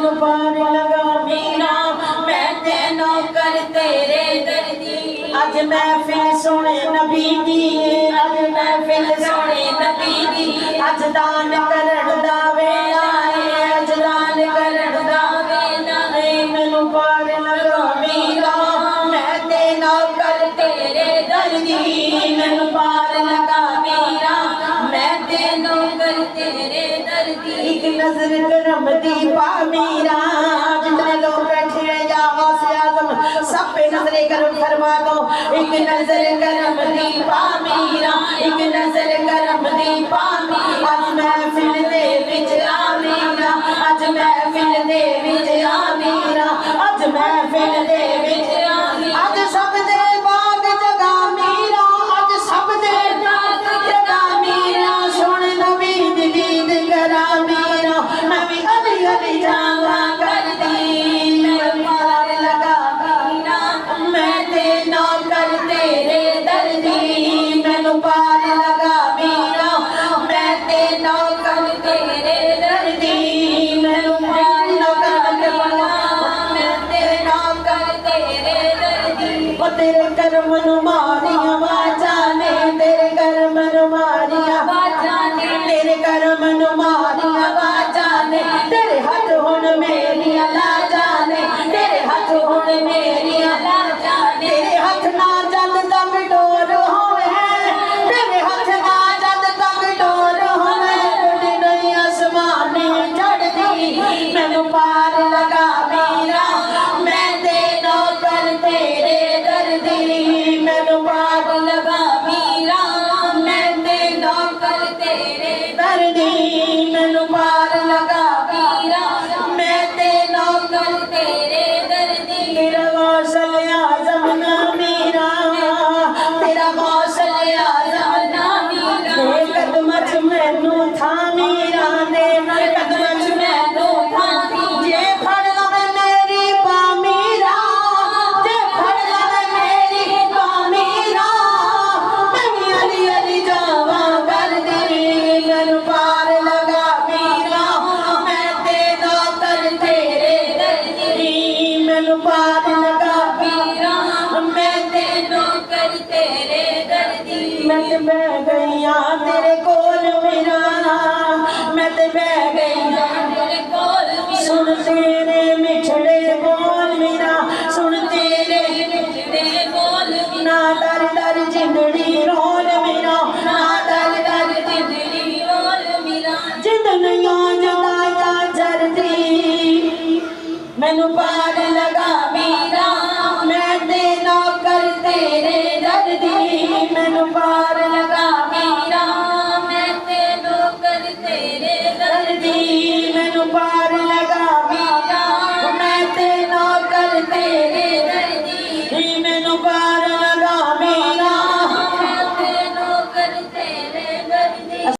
मैनू पार लगा मीरा मैं ते नौकर तेरे दर्दी अज महफिल सोने नबी दी अज महफिल सोने नबी दी अज दान करन दा वेला है अज दान करन दा वेला है मैनू पार लगा मीरा मैं ते नौकर तेरे दर्दी मैनू पार लगा मीरा मैं ते नौकर तेरे दर्दी एक नजर करम दी पा मीरा जितने लोग बैठे हैं या गौसे आज़म सब पे नजर करम फरमा दो एक नजर करम दी पा मीरा एक नजर करम दी पा मीरा अज महफिल दे विच आ मीरा अज महफिल दे विच आ मीरा अज महफिल दे विच आ अज सब दे बाग जगा मीरा अज सब दे बाग जगा मीरा सुन नबी दी गीत करा मीरा मैं भी अली अली जावा कर दी मैं पार लगा मीरा मैं ते नौकर तेरे दर्दी मैनू पार लगा मीरा मैं ते नौकर तेरे दर्दी मैनू पार लगा मीरा मैं ते नौकर तेरे दर्दी ओ तेरे कर्म नु मारिया वाचा ने तेरे कर्म नु मारिया वाचा ने तेरे कर्म नु मारिया वाचा ने तेरे हाथ हुण मेरिया लाजा ने तेरे हाथ हुण मेरिया लाजा ने तेरे हाथ ना जद तक डोर होवे तेरे हाथ ना जद तक डोर होवे उड़ नहीं आसमाने चढ़दी मैनू पार लगा मीरा मैं ते नौकर तेरे दर्दी मैनू पार लगा मीरा मैं ते नौकर तेरे दर्दी मैनू पार लगा मीरा मैं ते नौकर तेरे दर्दी तेरा गौसल आज़म ना मीरा तेरा गौसल आज़म ना मीरा दे कदम च मैनू था मीरा दे कदम च मैनू था जे फड़ लवे मेरी पा मीरा जे फड़ लवे मेरी पा मीरा मैं भी अली अली जावा कर दी मैनू पार लगा मीरा मैं ते नौकर तेरे दर्दी मैनू पार लगा मीरा मैं ते नौकर तेरे दर्दी मैं ते बह गई हाँ तेरे कोल मीरा मैं ते बह गई हाँ तेरे कोल सुन तेरे मिठड़े बोल मीरा सुन तेरे मिठड़े बोल ना डर डर जिंदड़ी रोल मीरा ना डर डर जिंदड़ी रोल मीरा जिंदड़ियां जुदाया जरदी मैनू पार लगा मीरा मैं ते नौकर तेरे दर्दी मैनू पार लगा मीरा मैं ते नौकर तेरे दर्दी